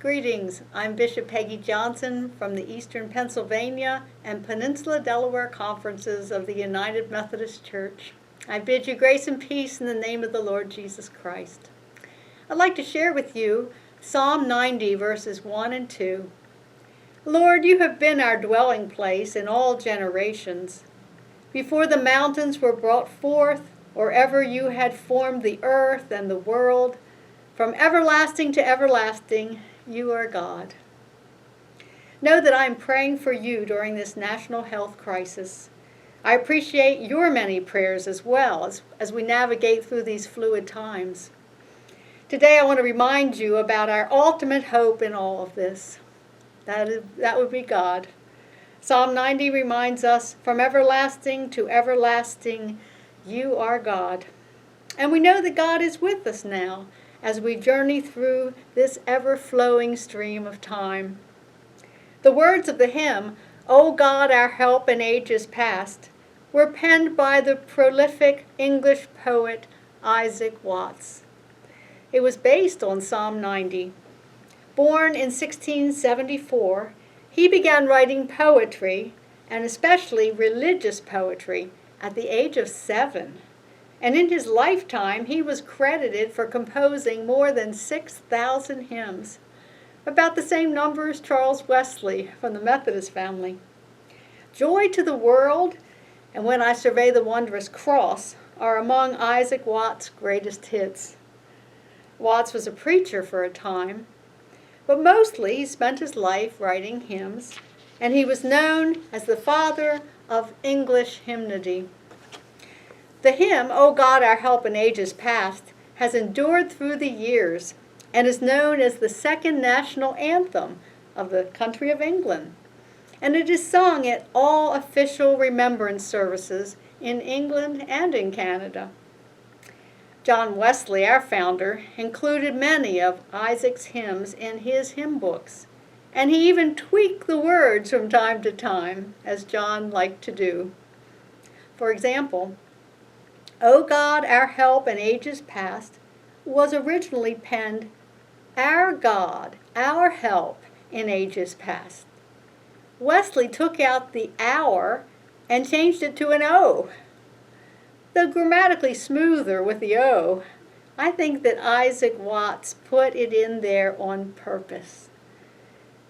Greetings, I'm Bishop Peggy Johnson from the Eastern Pennsylvania and Peninsula Delaware Conferences of the United Methodist Church. I bid you grace and peace in the name of the Lord Jesus Christ. I'd like to share with you Psalm 90 verses 1 and 2. Lord, you have been our dwelling place in all generations. Before the mountains were brought forth, or ever you had formed the earth and the world, from everlasting to everlasting, you are God. Know that I am praying for you during this national health crisis. I appreciate your many prayers as well as we navigate through these fluid times. Today I want to remind you about our ultimate hope in all of this. That would be God. Psalm 90 reminds us, from everlasting to everlasting, you are God. And we know that God is with us now as we journey through this ever-flowing stream of time. The words of the hymn, O God, our help in ages past, were penned by the prolific English poet Isaac Watts. It was based on Psalm 90. Born in 1674, he began writing poetry, and especially religious poetry, at the age of 7. And in his lifetime, he was credited for composing more than 6,000 hymns, about the same number as Charles Wesley from the Methodist family. Joy to the World and When I Survey the Wondrous Cross are among Isaac Watts' greatest hits. Watts was a preacher for a time, but mostly he spent his life writing hymns, and he was known as the father of English hymnody. The hymn, O God, our help in ages past, has endured through the years and is known as the second national anthem of the country of England. And it is sung at all official remembrance services in England and in Canada. John Wesley, our founder, included many of Isaac's hymns in his hymn books, and he even tweaked the words from time to time, as John liked to do. For example, O God, our help in ages past, was originally penned, Our God, our help in ages past. Wesley took out the our and changed it to an O. Though grammatically smoother with the O, I think that Isaac Watts put it in there on purpose.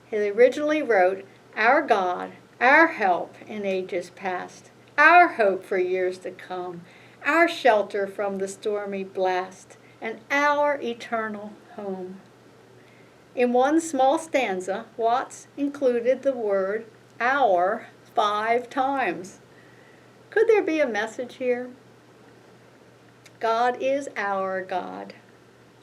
He originally wrote, Our God, our help in ages past, our hope for years to come, our shelter from the stormy blast, and our eternal home. In one small stanza, Watts included the word our 5 times. Could there be a message here? God is our God.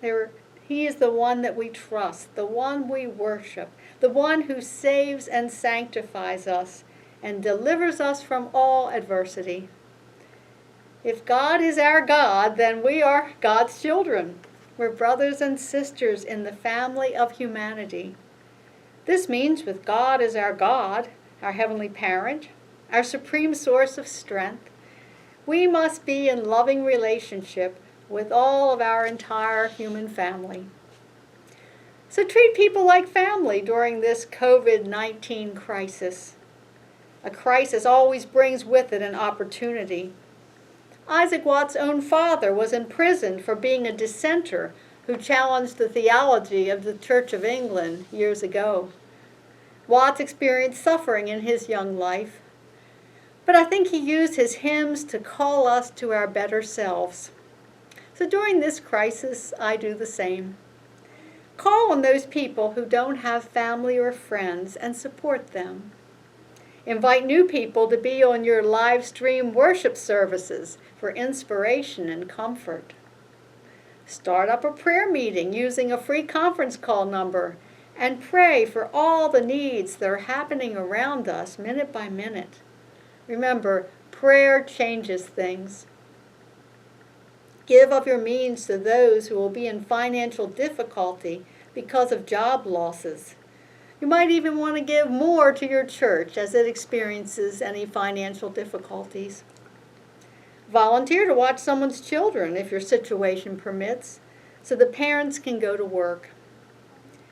He is the one that we trust, the one we worship, the one who saves and sanctifies us and delivers us from all adversity. If God is our God, then we are God's children. We're brothers and sisters in the family of humanity. This means with God as our God, our heavenly parent, our supreme source of strength, we must be in loving relationship with all of our entire human family. So treat people like family during this COVID-19 crisis. A crisis always brings with it an opportunity. Isaac Watts' own father was imprisoned for being a dissenter who challenged the theology of the Church of England years ago. Watts experienced suffering in his young life, but I think he used his hymns to call us to our better selves. So during this crisis, I do the same. Call on those people who don't have family or friends and support them. Invite new people to be on your live stream worship services for inspiration and comfort. Start up a prayer meeting using a free conference call number and pray for all the needs that are happening around us minute by minute. Remember, prayer changes things. Give of your means to those who will be in financial difficulty because of job losses. You might even want to give more to your church as it experiences any financial difficulties. Volunteer to watch someone's children if your situation permits, so the parents can go to work.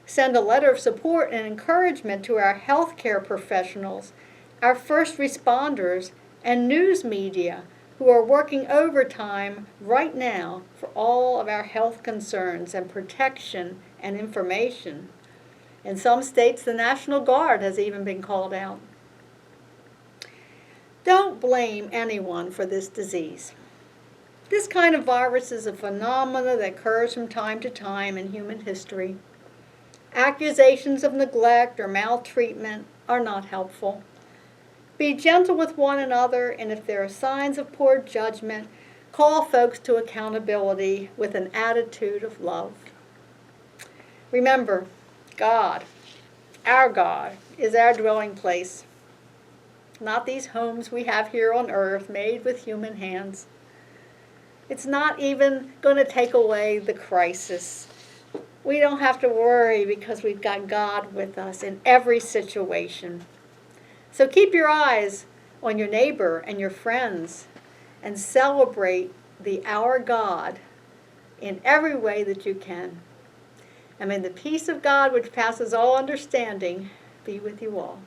Send a letter of support and encouragement to our healthcare professionals, our first responders, and news media who are working overtime right now for all of our health concerns and protection and information. In some states, the National Guard has even been called out. Don't blame anyone for this disease. This kind of virus is a phenomenon that occurs from time to time in human history. Accusations of neglect or maltreatment are not helpful. Be gentle with one another, and if there are signs of poor judgment, call folks to accountability with an attitude of love. Remember, God, our God, is our dwelling place, not these homes we have here on earth made with human hands. It's not even going to take away the crisis. We don't have to worry because we've got God with us in every situation. So keep your eyes on your neighbor and your friends and celebrate the Our God in every way that you can. And may the peace of God, which passes all understanding, be with you all.